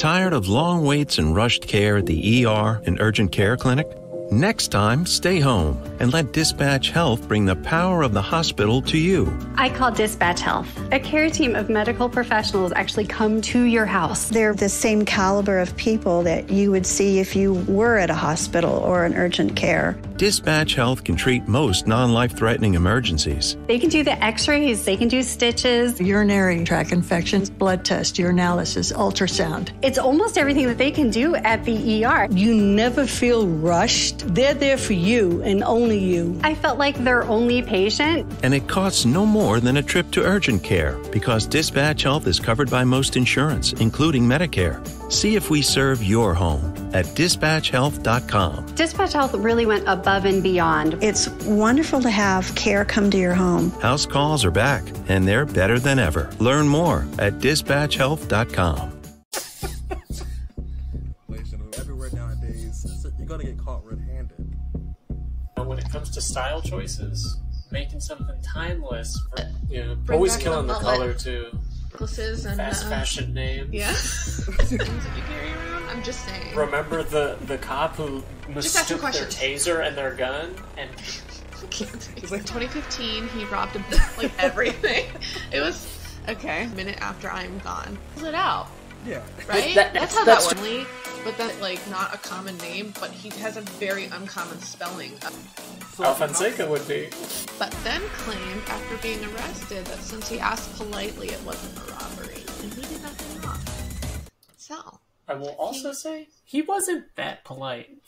Tired of long waits and rushed care at the ER and urgent care clinic? Next time, stay home and let Dispatch Health bring the power of the hospital to you. I call Dispatch Health. A care team of medical professionals actually come to your house. They're the same caliber of people that you would see if you were at a hospital or an urgent care. Dispatch Health can treat most non-life-threatening emergencies. They can do the x-rays, they can do stitches. Urinary tract infections, blood test, urinalysis, ultrasound. It's almost everything that they can do at the ER. You never feel rushed. They're there for you and only you. I felt like their only patient. And it costs no more than a trip to urgent care because Dispatch Health is covered by most insurance, including Medicare. See if we serve your home at dispatchhealth.com. Dispatch Health really went above and beyond. It's wonderful to have care come to your home. House calls are back, and they're better than ever. Learn more at dispatchhealth.com. Everywhere nowadays, you're gonna get caught red-handed. When it comes to style choices, making something timeless, always killing the color too. Necklaces and Fast fashion name. Yeah. Things that you carry around. I'm just saying. Remember the cop who mistook their taser and their gun and. He's like 2015. He robbed like everything. It was okay. A minute after I'm gone. Pull it out. Yeah. Right. That's how that went. But that's like not a common name. But he has a very uncommon spelling. Alfonseca would be. But then claimed after being arrested that since he asked politely, it wasn't a robbery, and he did nothing wrong. So I will also say he wasn't that polite.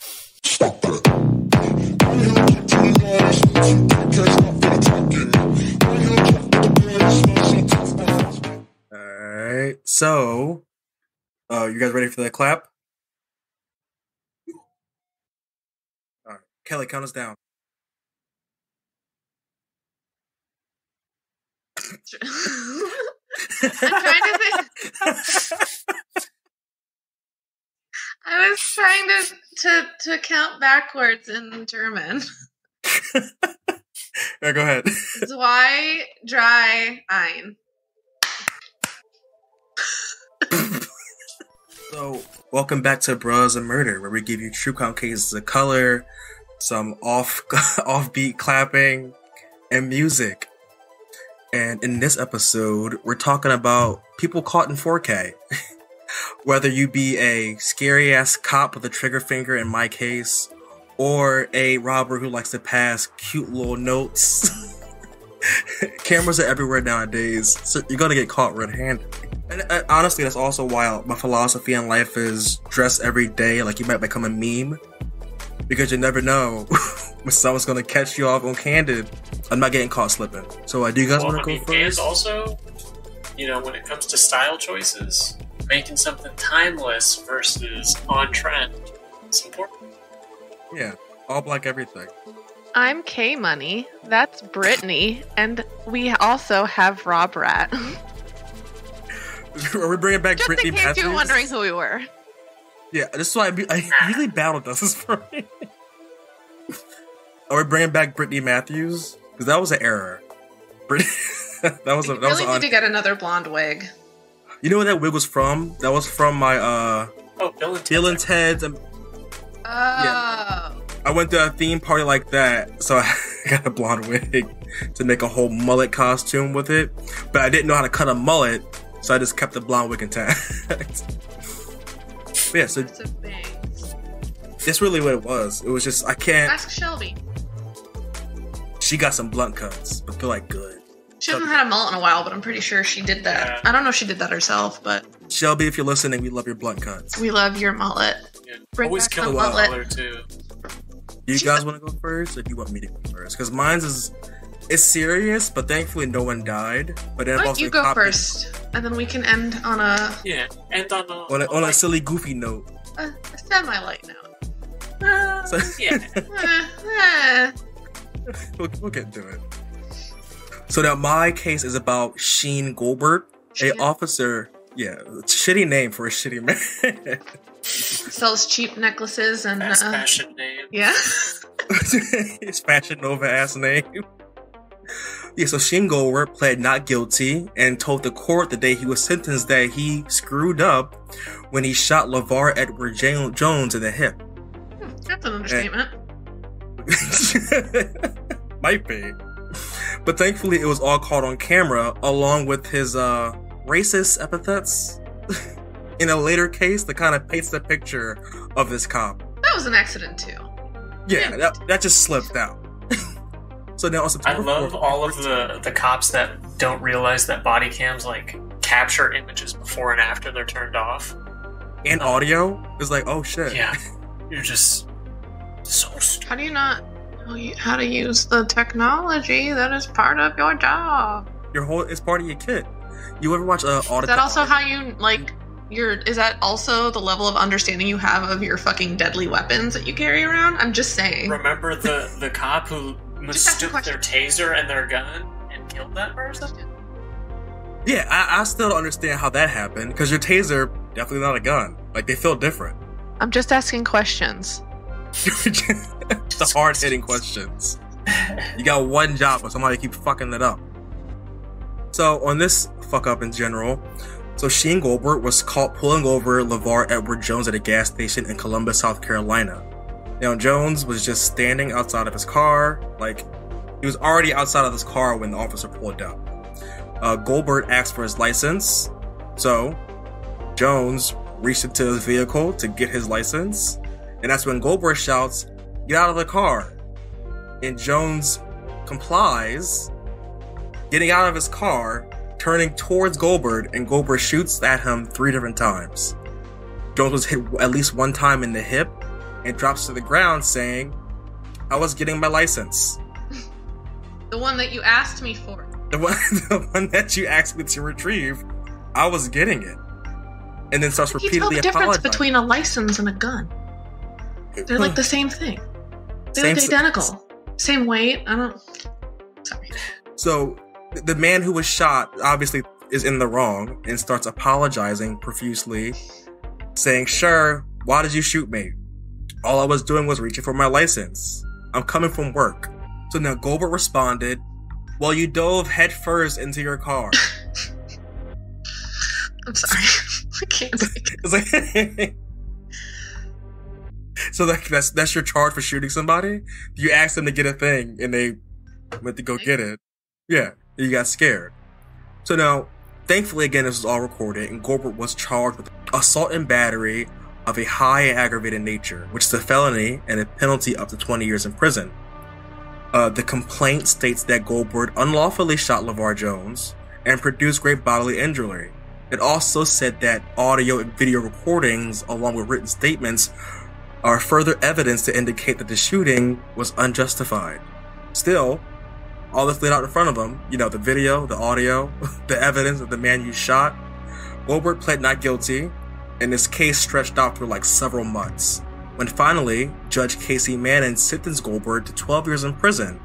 Alright, so you guys ready for the clap? Alright, Kelly, count us down. I'm trying to think. I was trying to count backwards in German. Yeah, go ahead. Zwei, drei, ein. So, welcome back to Bros and Murder, where we give you true count cases of color, some offbeat clapping, and music. And in this episode, we're talking about people caught in 4K. Whether you be a scary-ass cop with a trigger finger in my case, or a robber who likes to pass cute little notes. Cameras are everywhere nowadays, so you're gonna get caught red-handed. And honestly, that's also why my philosophy in life is dress every day like you might become a meme. Because you never know when someone's gonna catch you off on candid. I'm not getting caught slipping. So do you guys want to go first? And also, when it comes to style choices, making something timeless versus on trend, it's important. Yeah, all black everything. I'm K Money. That's Brittany, and we also have Rob Rat. Are we bringing back Just Brittany in case Matthews? you were wondering who we were. Yeah, this is why I usually battle does this for me. Are we bringing back Brittany Matthews? Because that was an error. that was a. You really need to get another blonde wig. You know where that wig was from? That was from my Bill and Ted's. Oh. Yeah. I went to a theme party like that, so I got a blonde wig to make a whole mullet costume with it. But I didn't know how to cut a mullet, so I just kept the blonde wig intact. But yeah, so that's really what it was. It was just I can't. Ask Shelby. She got some blunt cuts, but they're like good. She hasn't had a mullet in a while, but I'm pretty sure she did that. I don't know if she did that herself, but Shelby, if you're listening, we love your blunt cuts. We love your mullet. Yeah. Bring Always back kill the the mullet. color too. Do you guys want to go first, or do you want me to go first? Because mine's it's serious, but thankfully no one died. But then Why don't you go first, and then we can end on a on a silly, goofy note. A semi-light note. We'll get to it. So now my case is about Sheen Groubert, a officer. Yeah, shitty name for a shitty man. Sells cheap necklaces and fashion name. Yeah. His Fashion Nova ass name. Yeah, so Shane Goldberg pled not guilty and told the court the day he was sentenced that he screwed up when he shot LeVar Edward Jones in the hip. That's an understatement. Might be. But thankfully it was all caught on camera, along with his racist epithets in a later case that kind of paints the picture of this cop. That was an accident too. Yeah, that just slipped out. So now on September 4th, I love all of the cops that don't realize that body cams like capture images before and after they're turned off. And audio is like, oh shit. Yeah, you're just so stupid. How do you not know how to use the technology that is part of your job? It's part of your kit. You ever watch Is that also how you like is that also the level of understanding you have of your fucking deadly weapons that you carry around? I'm just saying. Remember the cop who mistook their taser and their gun and killed that person? Yeah, I still don't understand how that happened, because your taser, definitely not a gun. Like, they feel different. I'm just asking questions. The hard-hitting questions. You got one job, but somebody keep fucking it up. So, on this fuck-up in general, so Shane Goldberg was caught pulling over LeVar Edward Jones at a gas station in Columbus, South Carolina. Now, Jones was just standing outside of his car, like, he was already outside of his car when the officer pulled up. Goldberg asked for his license, so Jones reached into his vehicle to get his license, and that's when Goldberg shouts, "Get out of the car!" And Jones complies, getting out of his car, turning towards Goldberg, and Goldberg shoots at him 3 different times. Jones was hit at least 1 time in the hip, and drops to the ground saying, "I was getting my license." The one that you asked me for. The one that you asked me to retrieve, I was getting it. And then starts repeatedly apologizing. Can you tell the difference between a license and a gun? They're like the same thing. They look identical. Same weight. Sorry. So, the man who was shot obviously is in the wrong and starts apologizing profusely, saying, "Sure, why did you shoot me? All I was doing was reaching for my license. I'm coming from work." So now Goldberg responded, "Well, you dove headfirst into your car." I'm sorry. I can't take it. It's like, so that's your charge for shooting somebody? You asked them to get a thing and they went to go get it. Yeah, you got scared. So now, thankfully again, this was all recorded, and Goldberg was charged with assault and battery of a high and aggravated nature, which is a felony and a penalty up to 20 years in prison. The complaint states that Goldberg unlawfully shot LeVar Jones and produced great bodily injury. It also said that audio and video recordings, along with written statements, are further evidence to indicate that the shooting was unjustified. Still, all this laid out in front of him, the video, the audio, the evidence of the man you shot, Goldberg pled not guilty, and this case stretched out for like several months, when finally, Judge Casey Manning sentenced Goldberg to 12 years in prison,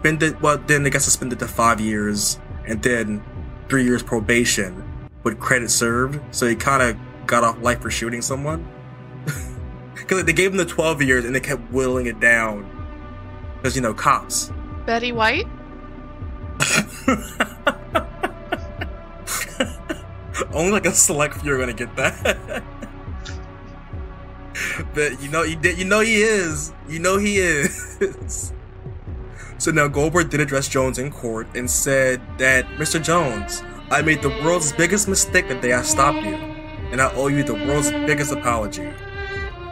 then they got suspended to 5 years, and then 3 years probation, with credit served, so he kind of got off life for shooting someone. Because they gave him the 12 years, and they kept whittling it down, because, cops. Betty White? Only like a select few are gonna get that. But he is. He is. So now Goldberg did address Jones in court and said that, "Mr. Jones, I made the world's biggest mistake the day I stopped you, and I owe you the world's biggest apology.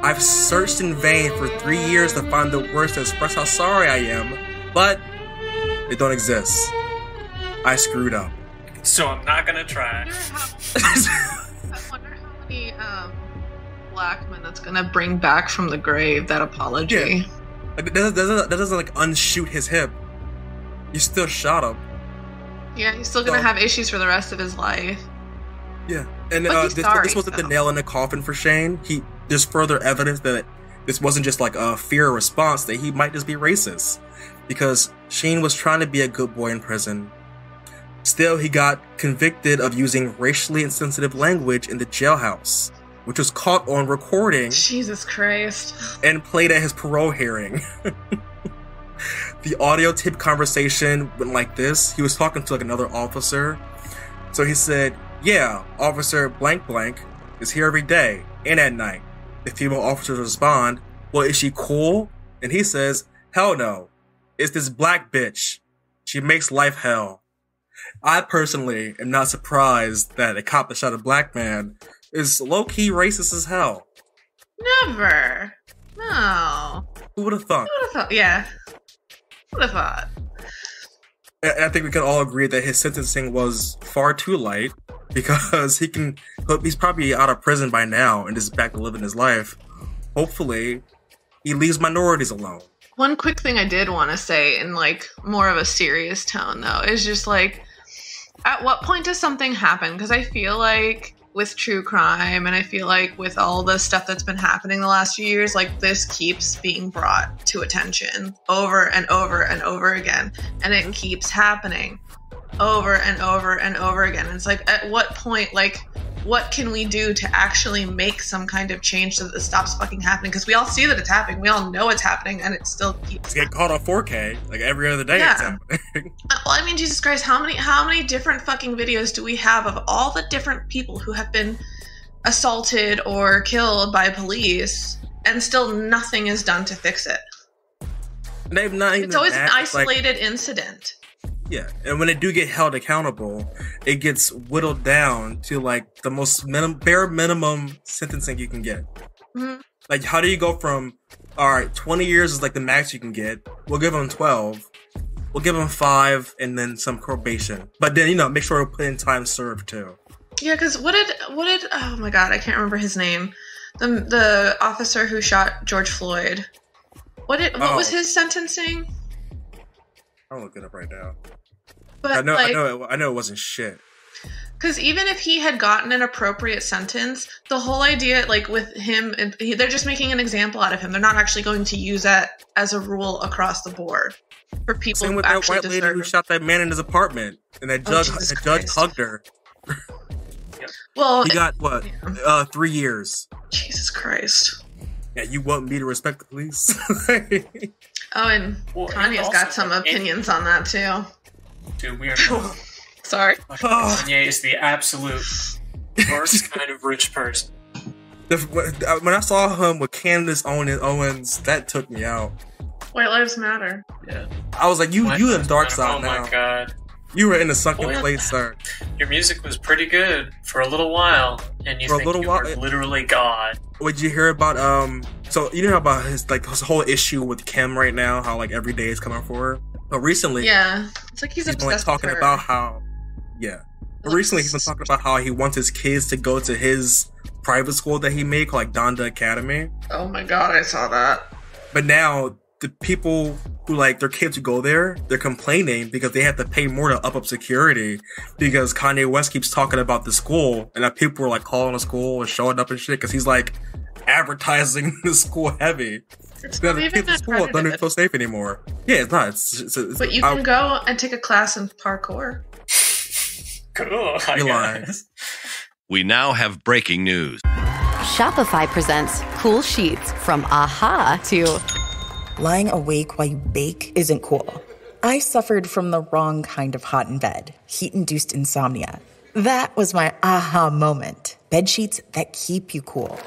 I've searched in vain for 3 years to find the words to express how sorry I am, but they don't exist. I screwed up. So I'm not gonna try." I wonder how many black men that's gonna bring back from the grave that apology. Yeah. Like, that doesn't like unshoot his hip. You still shot him. Yeah, he's still gonna have issues for the rest of his life. Yeah, and this wasn't the nail in the coffin for Shane. There's further evidence that this wasn't just like a fear response, that he might just be racist, because Shane was trying to be a good boy in prison. Still, he got convicted of using racially insensitive language in the jailhouse, which was caught on recording. Jesus Christ. And played at his parole hearing. The audio tape conversation went like this. He was talking to like another officer. So he said, yeah, Officer blank blank is here every day and at night. The female officers respond, well, is she cool? And he says, hell no. It's this black bitch. She makes life hell. I personally am not surprised that a cop that shot a black man is low-key racist as hell. Never. No. Who would have thought? Yeah. Who would have thought? I think we can all agree that his sentencing was far too light because he's probably out of prison by now and just back to living his life. Hopefully, he leaves minorities alone. One quick thing I did want to say in like more of a serious tone though is just like, at what point does something happen? Because I feel like with true crime and I feel like with all the stuff that's been happening the last few years, like this keeps being brought to attention over and over and over again. And it keeps happening over and over and over again. And it's like, at what point, like, what can we do to actually make some kind of change so that this stops fucking happening? Because we all see that it's happening. We all know it's happening, and it still keeps get caught on 4K like every other day. Yeah. It's happening. Well, I mean, Jesus Christ, how many different fucking videos do we have of all the different people who have been assaulted or killed by police, and still nothing is done to fix it? They've not even it's always that, an isolated incident. Yeah, and when they do get held accountable, it gets whittled down to like the most bare minimum sentencing you can get. Mm-hmm. Like, how do you go from, all right, 20 years is like the max you can get. We'll give them 12. We'll give them 5 and then some probation. But then, make sure to put in time served too. Yeah, because what did, oh my God, I can't remember his name. The officer who shot George Floyd. What was his sentencing? I'll look it up right now. But I know it wasn't shit. Because even if he had gotten an appropriate sentence, the whole idea, like with him, they're just making an example out of him. They're not actually going to use that as a rule across the board for people Same who with actually that white lady who shot that man in his apartment, and that judge hugged her. Well, he got what? 3 years. Jesus Christ. Yeah, you want me to respect the police? Oh, and Kanye's got some opinions on that too. Dude, we are. Sorry. Kanye is the absolute worst kind of rich person. When I saw him with Candace Owens, that took me out. White Lives Matter. Yeah. I was like, you in the dark side now. Oh my God. You were in the sunken place, sir. Your music was pretty good for a little while, and you were literally God. Would you hear about so you know about his whole issue with Kim right now, how like every day is coming for her? But recently, yeah, it's like he's been talking about how, But recently he's been talking about how he wants his kids to go to his private school that he made called Donda Academy. Oh my God, I saw that. But now the people who like their kids to go there, they're complaining because they have to pay more to up security because Kanye West keeps talking about the school and that people are like calling the school and showing up and shit because he's like advertising the school heavy. It's not even the school doesn't feel safe anymore. Yeah, it's not. It's but you can go and take a class in parkour. Cool. You're lying. We now have breaking news. Shopify presents cool sheets from AHA to lying awake while you bake isn't cool. I suffered from the wrong kind of hot in bed, heat-induced insomnia. That was my aha moment. Bed sheets that keep you cool.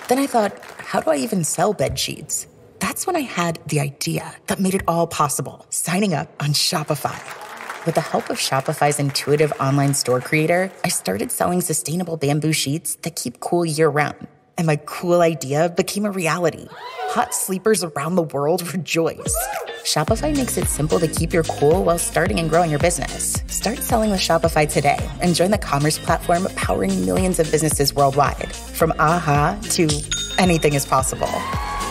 Then I thought, how do I even sell bed sheets? That's when I had the idea that made it all possible, signing up on Shopify. With the help of Shopify's intuitive online store creator, I started selling sustainable bamboo sheets that keep cool year-round. And my cool idea became a reality. Hot sleepers around the world rejoice. Shopify makes it simple to keep your cool while starting and growing your business. Start selling with Shopify today and join the commerce platform powering millions of businesses worldwide. From AHA to anything is possible.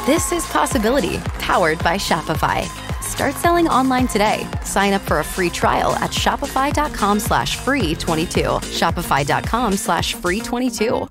This is Possibility, powered by Shopify. Start selling online today. Sign up for a free trial at shopify.com/free22. Shopify.com/free22.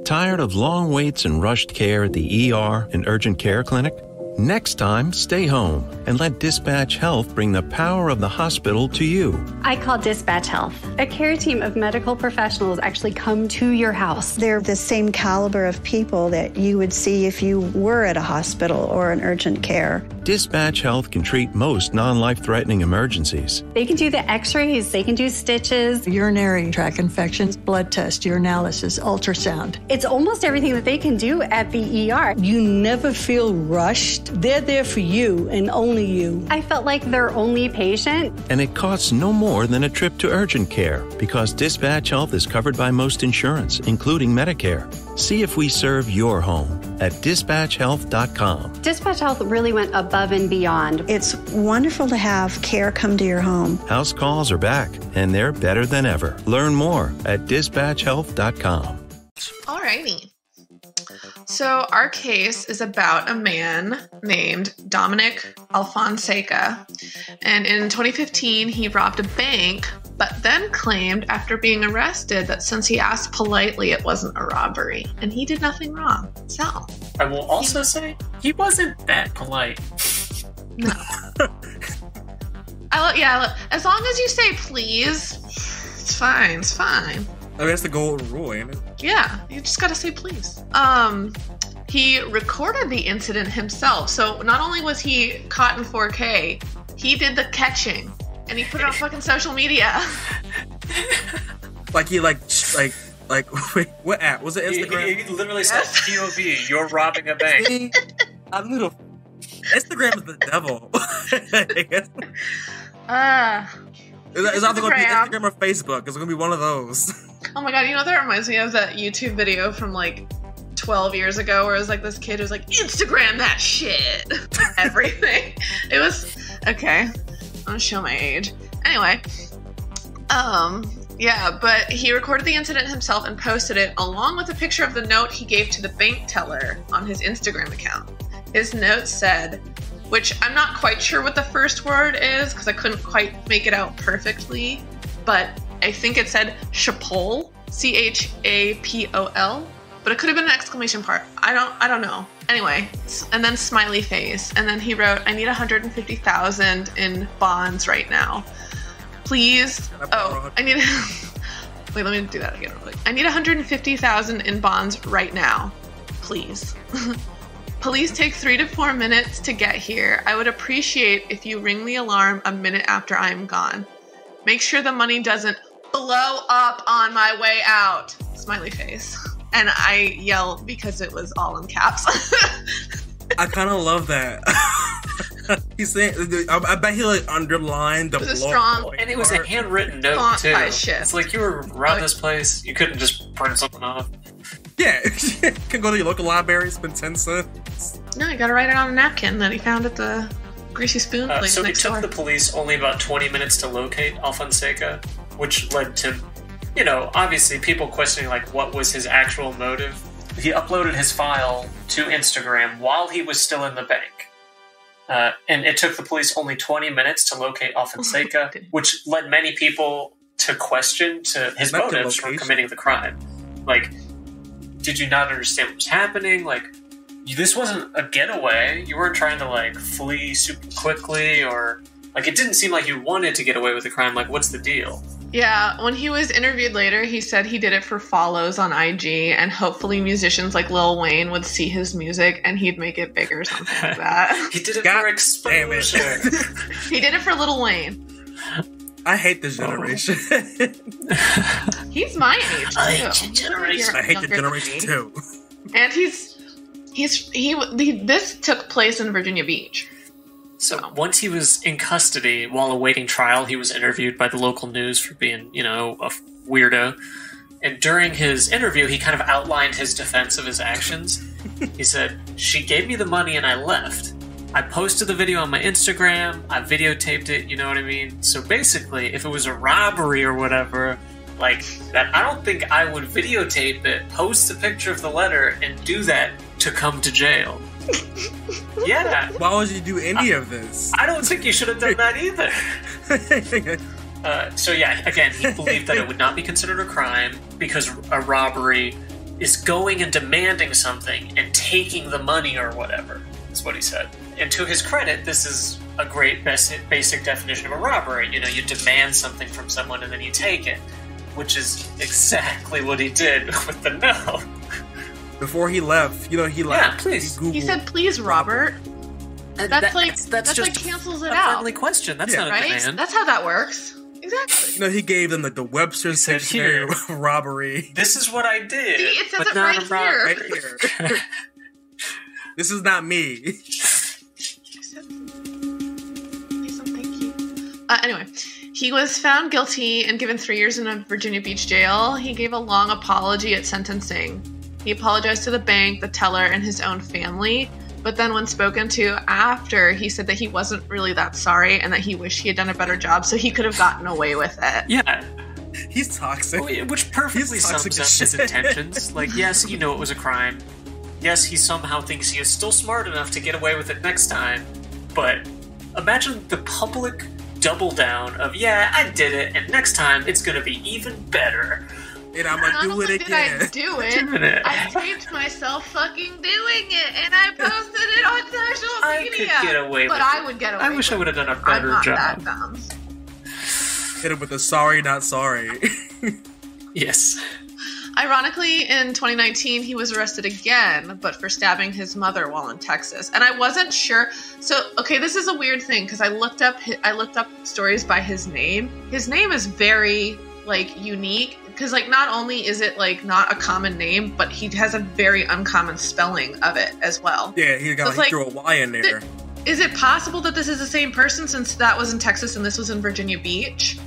Tired of long waits and rushed care at the ER and urgent care clinic? Next time, stay home and let Dispatch Health bring the power of the hospital to you. I call Dispatch Health. A care team of medical professionals actually come to your house. They're the same caliber of people that you would see if you were at a hospital or an urgent care. Dispatch Health can treat most non-life-threatening emergencies. They can do the x-rays, they can do stitches. Urinary tract infections, blood test, urinalysis, ultrasound. It's almost everything that they can do at the ER. You never feel rushed. They're there for you and only you. I felt like their only patient. And it costs no more than a trip to urgent care because Dispatch Health is covered by most insurance, including Medicare. See if we serve your home at dispatchhealth.com. Dispatch Health really went above and beyond. It's wonderful to have care come to your home. House calls are back, and they're better than ever. Learn more at dispatchhealth.com. Alrighty. So our case is about a man named Dominyk Alfonseca. And in 2015, he robbed a bank, but then claimed after being arrested that since he asked politely, it wasn't a robbery. And he did nothing wrong. So I will also say, he wasn't that polite. No. As long as you say please, it's fine. It's fine. I mean, that's the golden rule, ain't it? Yeah, you just gotta say please. He recorded the incident himself. So not only was he caught in 4K, he did the catching. And he put it on fucking social media. Like, wait, what app? Was it Instagram? He literally said, POV, you're robbing a bank. Instagram is the devil. It's either going to be Instagram or Facebook. It's going to be one of those. Oh my god, you know, that reminds me of that YouTube video from like 12 years ago where it was like this kid who's like, Instagram that shit. Everything. It was, okay, I'm gonna show my age. Anyway, yeah, but he recorded the incident himself and posted it along with a picture of the note he gave to the bank teller on his Instagram account. His note said, which I'm not quite sure what the first word is because I couldn't quite make it out perfectly, but I think it said Chapol, Chapol, but it could have been an exclamation part. I don't know. Anyway, and then smiley face, and then he wrote, I need $150,000 in bonds right now. Please. Oh, I need. Wait, let me do that again real quick. I need $150,000 in bonds right now. Please. Police take 3 to 4 minutes to get here. I would appreciate if you ring the alarm a minute after I am gone. Make sure the money doesn't blow up on my way out. Smiley face. And I yelled because it was all in caps. I kind of love that. He's saying, I bet he like underlined the it was a strong, and it was a handwritten note too. It's like you were around this place, you couldn't just print something off. Yeah, you can go to your local library, spend 10 cents. No, you gotta write it on a napkin that he found at the Greasy Spoon place so next it took door. the police only about 20 minutes to locate Alfonseca, which led to, you know, obviously people questioning like what was his actual motive. He uploaded his file to Instagram while he was still in the bank. And it took the police only 20 minutes to locate Alfonseca, which led many people to question to his motives for committing the crime. Like, did you not understand what was happening? Like, this wasn't a getaway. You weren't trying to, like, flee super quickly or... Like, it didn't seem like you wanted to get away with the crime. Like, what's the deal? Yeah, when he was interviewed later, he said he did it for follows on IG, and hopefully musicians like Lil Wayne would see his music and he'd make it big or something like that. He did it for exposure. He did it for Lil Wayne. I hate this generation. He's my age, too. I hate your generation. I hate the generation, too. And this took place in Virginia Beach. So once he was in custody while awaiting trial, he was interviewed by the local news for being, you know, a weirdo. And during his interview, he kind of outlined his defense of his actions. He said, "She gave me the money and I left. I posted the video on my Instagram. I videotaped it, you know what I mean? So basically, if it was a robbery or whatever, like that, I don't think I would videotape it, post a picture of the letter, and do that to come to jail." Yeah. Why would you do any of this? I don't think you should have done that either. So yeah, again, he believed that it would not be considered a crime because a robbery is going and demanding something and taking the money or whatever. That's what he said. And to his credit, this is a great basic definition of a robbery. You know, you demand something from someone and then you take it, which is exactly what he did with the note. Before he left, you know, he left. Yeah, please. He said, "Please, Robert." That's just like cancels it out. Friendly question. That's not a demand. That's how that works. Exactly. He gave them the Webster's Dictionary of robbery. This is what I did. See, it says it right here. This is not me. Anyway, he was found guilty and given 3 years in a Virginia Beach jail. He gave a long apology at sentencing. He apologized to the bank, the teller, and his own family. But then when spoken to after, he said that he wasn't really that sorry and that he wished he had done a better job so he could have gotten away with it. Yeah. He's toxic. Which perfectly sums up his intentions. Like, yes, it was a crime. Yes, he somehow thinks he is still smart enough to get away with it next time. But imagine the public double down of, I did it, and next time it's going to be even better. And I'm going to do it again. I do it. I taped myself fucking doing it, and I posted it on social media. I could get away with it. But I would get away with it. I wish I would have done a better job. I'm not that dumb. Hit him with a sorry, not sorry. Yes. Ironically, in 2019, he was arrested again, but for stabbing his mother while in Texas. And I wasn't sure. So, okay, this is a weird thing because I looked up stories by his name. His name is very unique because not only is it not a common name, but he has a very uncommon spelling of it as well. Yeah, he threw a Y in there. Is it possible that this is the same person since that was in Texas and this was in Virginia Beach?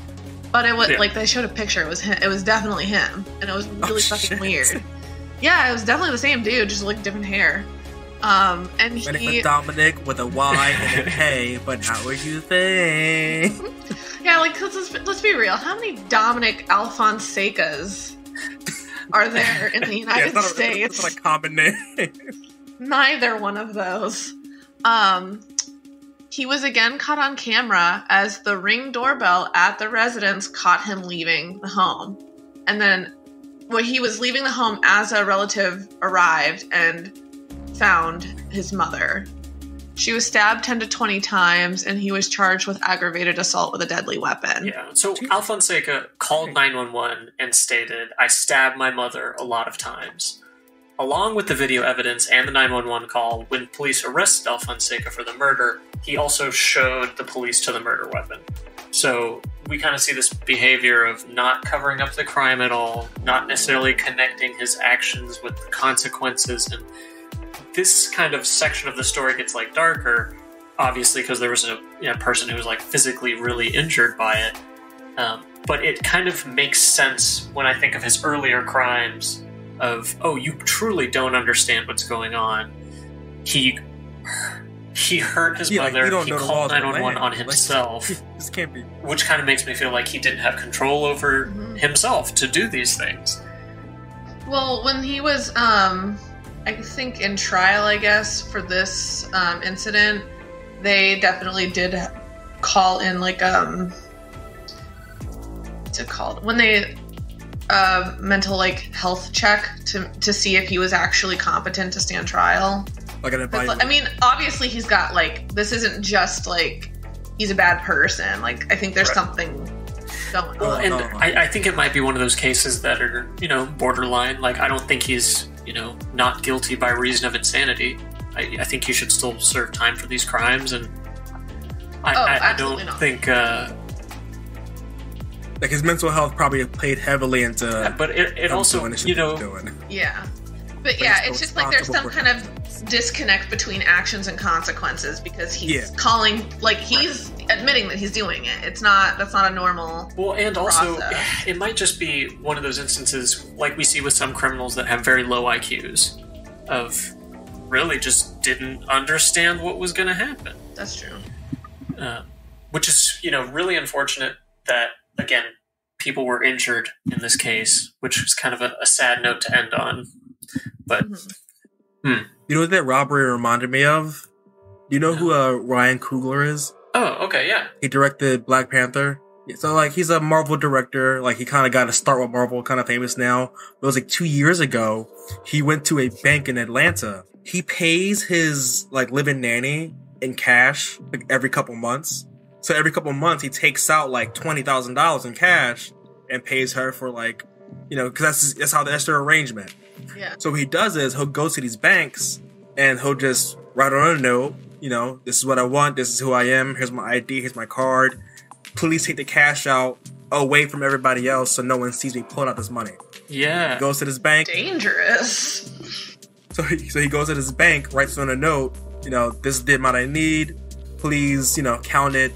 But it was they showed a picture. It was him. It was definitely him, and it was really fucking weird. Yeah, it was definitely the same dude, just different hair. And he Dominyk with a Y and an A, but not what you think. Yeah, let's be real. How many Dominyk Alfonsecas are there in the United States? It's not a common name. Neither one of those. He was again caught on camera as the Ring doorbell at the residence caught him leaving the home. And then when he was leaving the home as a relative arrived and found his mother. She was stabbed 10 to 20 times, and he was charged with aggravated assault with a deadly weapon. Yeah, so Alfonseca called 911 and stated, "I stabbed my mother a lot of times." Along with the video evidence and the 911 call, when police arrested Alfonseca for the murder, he also showed the police to the murder weapon. So we kind of see this behavior of not covering up the crime at all, not necessarily connecting his actions with the consequences, and this kind of section of the story gets darker, obviously, because there was a person who was physically really injured by it. But it kind of makes sense when I think of his earlier crimes of, you truly don't understand what's going on. He hurt his mother. He called 911 on himself. This can't be. Which kind of makes me feel like he didn't have control over himself to do these things. Well, when he was, I think in trial, for this incident, they definitely did call in what's it called? When they mental health check to see if he was actually competent to stand trial. I mean, obviously he's got this isn't just he's a bad person. I think there's something going on. And I think it might be one of those cases that are borderline. I don't think he's not guilty by reason of insanity. I think he should still serve time for these crimes, and I don't think his mental health probably played heavily into. Yeah, but it also Yeah, but it's just there's some kind of disconnect between actions and consequences because he's calling he's admitting that he's doing it. That's not a normal. Well, and also it might just be one of those instances like we see with some criminals that have very low IQs of really just didn't understand what was going to happen. That's true. Which is really unfortunate that again people were injured in this case, which is kind of a sad note to end on. But. You know what that robbery reminded me of? You know who Ryan Coogler is? Oh, okay, yeah. He directed Black Panther. So, he's a Marvel director. He kind of got to start with Marvel, kind of famous now. It was 2 years ago. He went to a bank in Atlanta. He pays his, live-in nanny in cash, every couple months. So every couple months, he takes out, $20,000 in cash and pays her for, because that's their arrangement. Yeah. So what he does is he'll go to these banks and he'll just write on a note, this is what I want. This is who I am. Here's my ID. Here's my card. Please take the cash out away from everybody else so no one sees me pulling out this money. Yeah. He goes to this bank. Dangerous. So he goes to this bank, writes on a note, this is the amount I need. Please, count it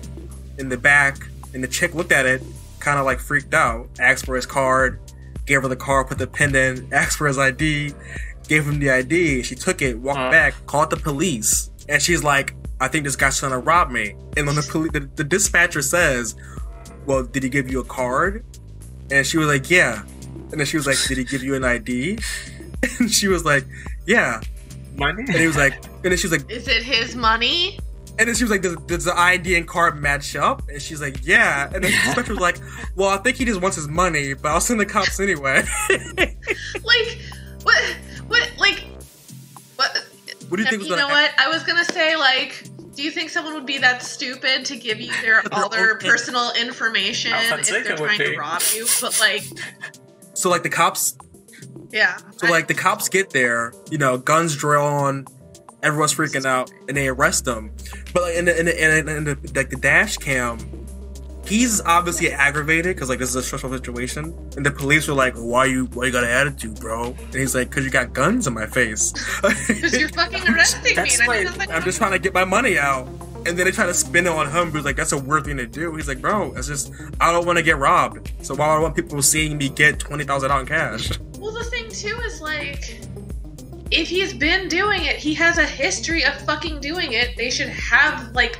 in the back. And the chick looked at it, kind of like freaked out, asked for his card, gave her the card, put the pin in, asked for his ID, gave him the ID. She took it, walked back, called the police. And she's like, I think this guy's trying to rob me. And when the dispatcher says, well, did he give you a card? And she was like, yeah. And then she was like, did he give you an ID? And she was like, yeah. Money? And he was like, and then she was like, is it his money? And then she was like, does the ID and card match up? And she's like, yeah. And then the dispatcher was like, well, I think he just wants his money, but I'll send the cops anyway. Like, what? What do you think was You know what? I was gonna say, like, do you think someone would be that stupid to give you all their personal information if they're trying to rob you? But like, so like the cops, yeah. So like the cops get there, guns drawn, everyone's freaking out, and they arrest them. But like in the dash cam, he's obviously aggravated because like this is a stressful situation, and the police were like, why you got an attitude, bro? And he's like, because you got guns in my face. Because you're fucking arresting me. I'm just trying to get my money out. And then they try to spin it on him, but he's like, that's a weird thing to do. He's like, bro, it's just, I don't want to get robbed. So why would I want people seeing me get $20,000 out in cash? Well, the thing too is like, if he's been doing it, he has a history of fucking doing it. They should have like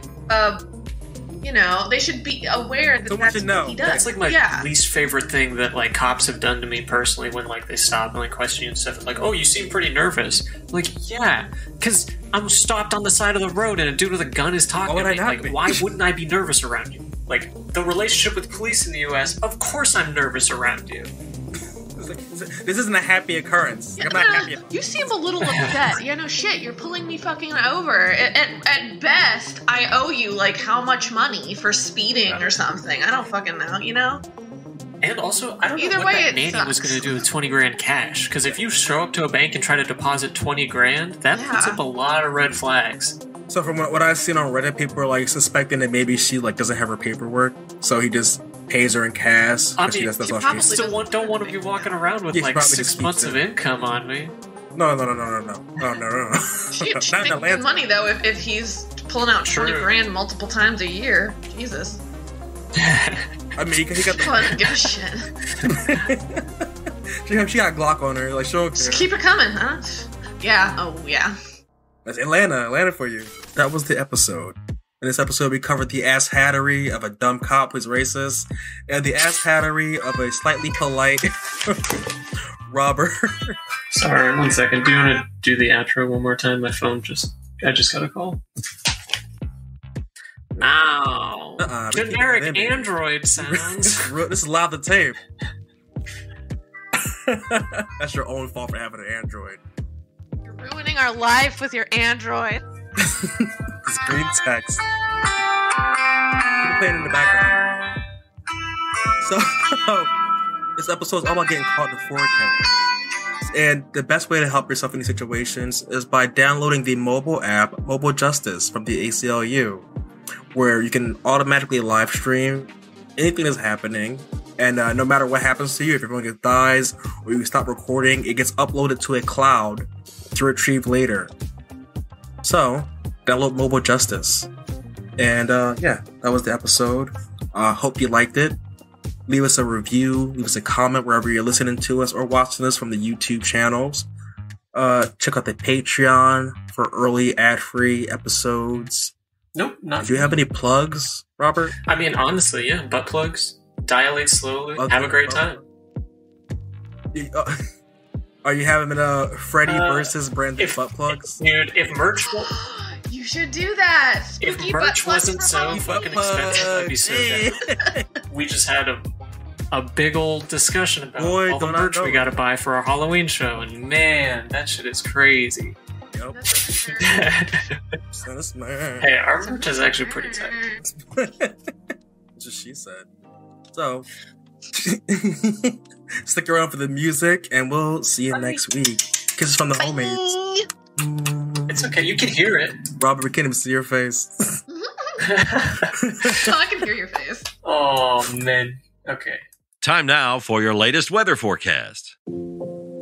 they should be aware that that's what he does. That's like my least favorite thing that like cops have done to me personally when like they stop and like question you and stuff. Like, oh, you seem pretty nervous. Like, yeah, because I'm stopped on the side of the road and a dude with a gun is talking to me. Like, why wouldn't I be nervous around you? Like, the relationship with police in the U.S., of course I'm nervous around you. This isn't a happy occurrence. I'm not happy. You seem a little upset. Yeah, no shit. You're pulling me fucking over. At best, I owe you like how much money for speeding or something. I don't fucking know. And also, I don't know what that nanny was going to do with 20 grand cash. Because if you show up to a bank and try to deposit 20 grand, that puts up a lot of red flags. So from what I've seen on Reddit, people are like suspecting that maybe she like doesn't have her paperwork, so he just pays her in cash. I mean, that's all she still don't want to be walking around with like 6 months of income on me. No. She makes good money though if he's pulling out 20 grand multiple times a year. Jesus. I mean, he got the... give a shit. she got Glock on her. Like, sure. Just keep it coming, huh? Yeah. Oh, yeah. That's Atlanta for you. That was the episode. In this episode, we covered the ass-hattery of a dumb cop who's racist, and the ass-hattery of a slightly polite robber. Sorry, 1 second. Do you want to do the outro one more time? My phone I just got a call. No. Generic Android sounds. This is live to tape. That's your own fault for having an Android. You're ruining our life with your Android. It's green text. You can play it in the background. So, this episode is all about getting caught in 4K. And the best way to help yourself in these situations is by downloading the mobile app, Mobile Justice, from the ACLU, where you can automatically live stream anything that's happening. And no matter what happens to you, if everyone dies or you stop recording, it gets uploaded to a cloud to retrieve later. So, download Mobile Justice. And that was the episode. Hope you liked it. Leave us a review, leave us a comment wherever you're listening to us or watching us from the YouTube channels. Check out the Patreon for early ad-free episodes. Nope, not. Do you have any plugs, Robert? I mean, honestly, yeah. Butt plugs. Dilate slowly. Have a great time. Are you having Freddy versus Brandon butt plugs? Dude, if merch... You should do that. If merch wasn't so fucking expensive, I'd be so down. We just had a big old discussion about all the merch we gotta buy for our Halloween show, and man, that shit is crazy. Yep. Hey, our merch is actually pretty tight. That's what she said. So, stick around for the music, and we'll see you next week. Kisses from the homies. It's okay. You can hear it. Robert, we can't even see your face. I can hear your face. Oh, man. Okay. Time now for your latest weather forecast.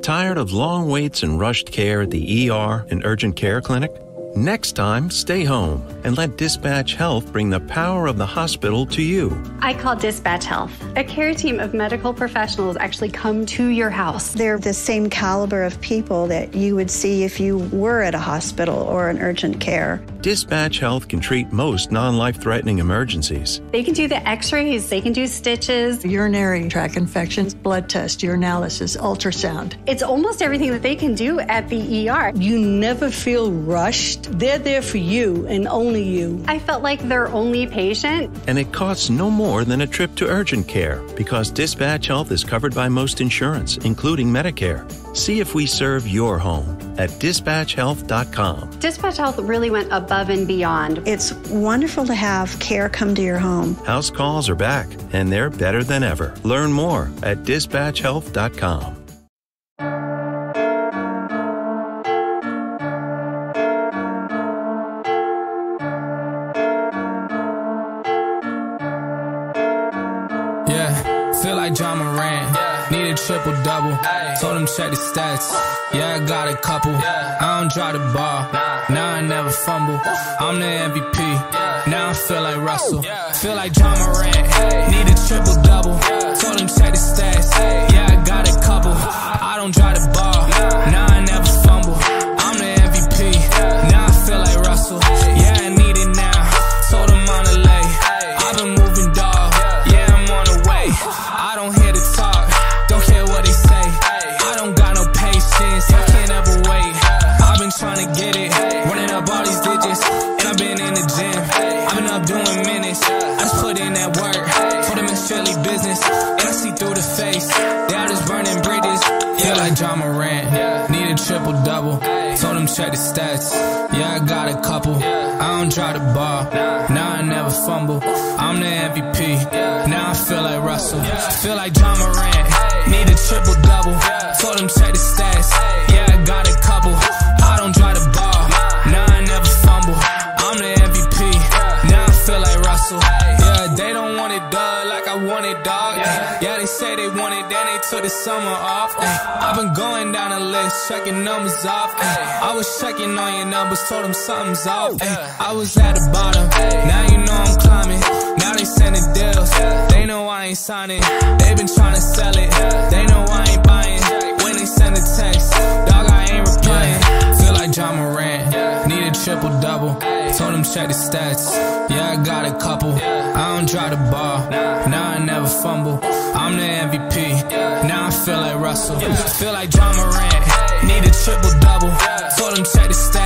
Tired of long waits and rushed care at the ER and urgent care clinic? Next time, stay home and let Dispatch Health bring the power of the hospital to you. I call Dispatch Health. A care team of medical professionals actually come to your house. They're the same caliber of people that you would see if you were at a hospital or an urgent care. Dispatch Health can treat most non-life-threatening emergencies. They can do the x-rays, they can do stitches. Urinary tract infections, blood test, urinalysis, ultrasound. It's almost everything that they can do at the ER. You never feel rushed. They're there for you and only you. I felt like their only patient. And it costs no more than a trip to urgent care because Dispatch Health is covered by most insurance, including Medicare. See if we serve your home at dispatchhealth.com. Dispatch Health really went above and beyond. It's wonderful to have care come to your home. House calls are back, and they're better than ever. Learn more at dispatchhealth.com. Feel like John Moran, need a triple-double, told him check the stats, yeah I got a couple, I don't drive the ball, now I never fumble, I'm the MVP, now I feel like Russell, feel like John Moran, need a triple-double, told him check the stats, yeah I got a couple, I don't drive the ball, now I never fumble, I'm the MVP, now I feel like Russell, yeah I need it now, told him on the lay, I've been moving dog, yeah I'm on the way, I don't hear the talk, don't care what they say, I don't got no patience, I can't ever wait, I've been trying to get it, running up all these digits, and I've been in the gym, I've been up doing minutes, I just put in that work, told them it's Philly business, and I see through the face, they all just burning bridges, feel like John Moran, need a triple-double, told them check the stats, yeah I got a couple, I don't drive the ball, now I never fumble, I'm the MVP, now I feel like Russell, feel like John Moran, need a triple-double, told him check the stats, yeah I got a couple, I don't drive the ball, now I never fumble, I'm the MVP, now I feel like Russell, yeah they don't want it done like I want it dog, yeah they say they want it, then they took the summer off, I've been going down the list, checking numbers off, I was checking on your numbers, told them something's off, I was at the bottom, now you know I'm climbing, now they sending deals, they know I ain't signing, they been trying to sell it, they know I ain't buying, when they send a text, dog I ain't replying, feel like John Moran, need a triple-double, told them check the stats, yeah I got a couple, I don't drive the ball, now I never fumble, I'm the MVP, now I feel like Russell, feel like John Moran, need a triple-double, told them check the stats,